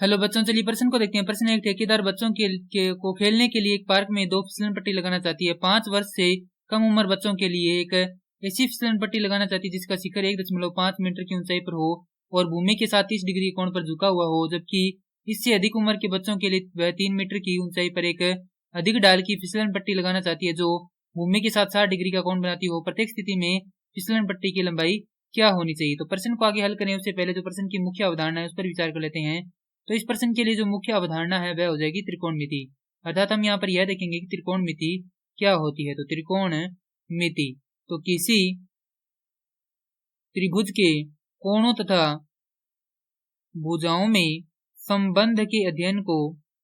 Hello बच्चों, चलिए प्रश्न को देखते हैं। प्रश्न एक, ठेकेदार बच्चों को खेलने के लिए एक पार्क में 2 फिसलन पट्टी लगाना चाहती है। 5 वर्ष से कम उम्र बच्चों के लिए एक ऐसी फिसलन पट्टी लगाना चाहती है जिसका शिखर 1.5 मीटर की ऊंचाई पर हो और भूमि के साथ 30 डिग्री कोण पर झुका हुआ हो, जबकि इससे अधिक उम्र के बच्चों के लिए वह 3 मीटर की ऊंचाई पर एक अधिक डाल की फिसलन पट्टी लगाना चाहती है जो भूमि के साथ 60 डिग्री का कोण बनाती हो। प्रत्येक स्थिति में फिसलन पट्टी की लंबाई क्या होनी चाहिए? तो प्रश्न को आगे हल करने उससे पहले जो प्रश्न की मुख्य अवधारणा है उस पर विचार कर लेते हैं। तो इस प्रश्न के लिए जो मुख्य अवधारणा है वह हो जाएगी त्रिकोणमिति। अर्थात हम यहाँ पर यह देखेंगे कि त्रिकोणमिति क्या होती है। तो त्रिकोणमिति तो किसी त्रिभुज के कोणों तथा भुजाओं में संबंध के अध्ययन को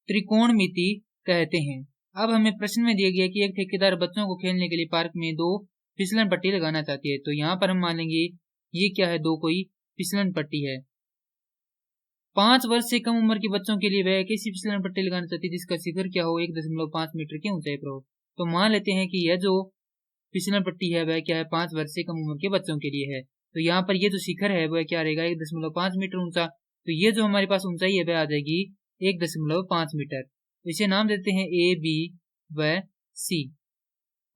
त्रिकोणमिति कहते हैं। अब हमें प्रश्न में दिया गया कि एक ठेकेदार बच्चों को खेलने के लिए पार्क में 2 फिसलन पट्टी लगाना चाहती है। तो यहाँ पर हम मान लेंगे ये क्या है, 2 कोई फिसलन पट्टी है। 5 वर्ष से कम उम्र के बच्चों के लिए वह एक ऐसी फिसलन पट्टी लगाना चाहती है जिसका शिखर क्या हो, 1.5 मीटर की ऊंचाई पर हो। तो मान लेते हैं कि यह जो फिसलन पट्टी है वह क्या है, 5 वर्ष से कम उम्र के बच्चों के लिए है। तो यहाँ पर ये जो शिखर है वह क्या रहेगा, 1.5 मीटर ऊंचा। तो ये जो हमारे पास ऊंचाई है वह आ जाएगी 1.5 मीटर। इसे नाम देते हैं ए, बी व सी।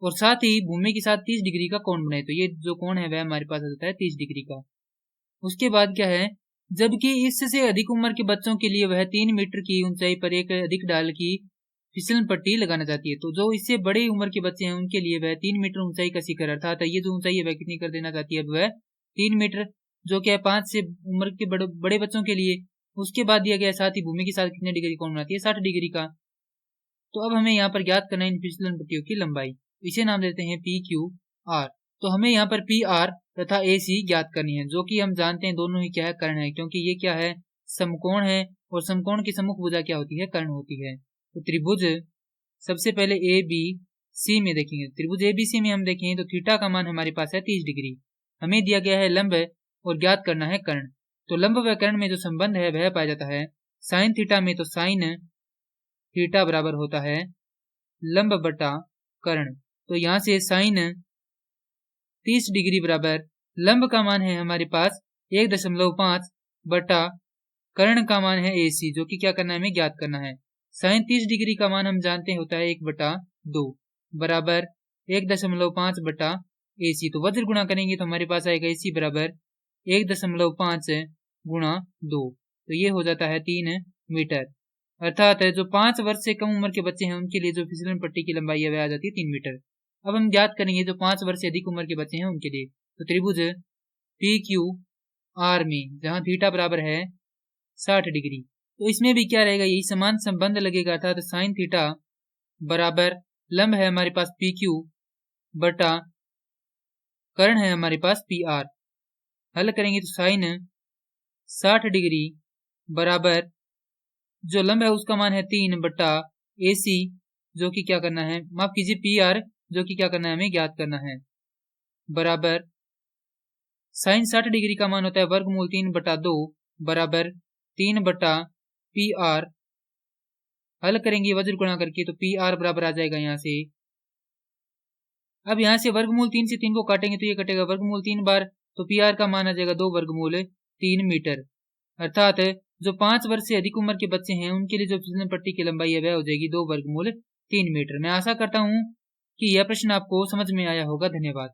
और साथ ही भूमि के साथ 30 डिग्री का कोण बनाए। तो ये जो कोण है वह हमारे पास आ जाता है 30 डिग्री का। उसके बाद क्या है, जबकि इससे अधिक उम्र के बच्चों के लिए वह 3 मीटर की ऊंचाई पर एक अधिक डाल की फिसलन पट्टी लगाना चाहती है। तो जो इससे बड़े उम्र के बच्चे हैं उनके लिए वह 3 मीटर ऊंचाई का शिखर, अर्थात ये जो ऊंचाई है वह कितनी कर देना चाहती है, वह 3 मीटर, जो क्या है 5 से उम्र के बड़े बच्चों के लिए। उसके बाद दिया गया साथ ही भूमि के साथ कितने डिग्री कोण बनाती है, 60 डिग्री का। तो अब हमें यहाँ पर ज्ञात करना है इन फिसलन पट्टियों की लंबाई। इसे नाम देते हैं पी क्यू आर। तो हमें यहाँ पर पी आर तथा ए सी ज्ञात करनी है, जो कि हम जानते हैं दोनों ही क्या है, कर्ण है, क्योंकि ये क्या है, समकोण है और समकोण की सम्मुख भुजा क्या होती है, कर्ण होती है। तो त्रिभुज सबसे पहले ए बी सी में देखेंगे। त्रिभुज ए बी सी में हम देखें तो थीटा का मान हमारे पास है 30 डिग्री। हमें दिया गया है लंब और ज्ञात करना है कर्ण। तो लंब व कर्ण में जो संबंध है वह पाया जाता है साइन थीटा में। तो साइन थीटा बराबर होता है लंब बटा कर्ण। तो यहाँ से साइन 30 डिग्री बराबर लंब का मान है हमारे पास 1.5 बटा कर्ण का मान है AC, जो कि क्या करना है, हमें ज्ञात करना है। साइन 30 डिग्री का मान हम जानते हैं होता है 1/2 बराबर 1.5 बटा AC। तो वज्र गुणा करेंगे तो हमारे पास आएगा AC बराबर 1.5 गुणा 2। तो ये हो जाता है 3 मीटर। अर्थात जो 5 वर्ष से कम उम्र के बच्चे हैं उनके लिए जो फिसलन पट्टी की लंबाई है वह आ जाती है 3 मीटर। अब हम ज्ञात करेंगे जो 5 वर्ष से अधिक उम्र के बच्चे हैं उनके लिए। तो त्रिभुज पी क्यू आर में जहां थीटा बराबर है 60 डिग्री, तो इसमें भी क्या रहेगा, यही समान संबंध लगेगा। अर्थात साइन थीटा बराबर लंब है हमारे पास पी क्यू बटा कर्ण है हमारे पास पी आर। हल करेंगे तो साइन 60 डिग्री बराबर जो लंब है उसका मान है 3 बटा AC, जो कि क्या करना है, माफ कीजिए पी आर, जो कि क्या करना है, हमें ज्ञात करना है, बराबर साइन 60 डिग्री का मान होता है वर्गमूल 3/2 बराबर 3 बटा पी आर। हल करेंगे वज्र गुणा करके तो पी आर बराबर आ जाएगा यहाँ से। अब यहाँ से वर्गमूल 3 से 3 को काटेंगे तो ये कटेगा वर्गमूल 3 बार, तो पी आर का मान आ जाएगा 2 वर्गमूल 3 मीटर। अर्थात जो 5 वर्ष से अधिक उम्र के बच्चे हैं उनके लिए जो फिसलन पट्टी की लंबाई है वह हो जाएगी 2 वर्गमूल 3 मीटर। मैं आशा करता हूँ कि यह प्रश्न आपको समझ में आया होगा। धन्यवाद।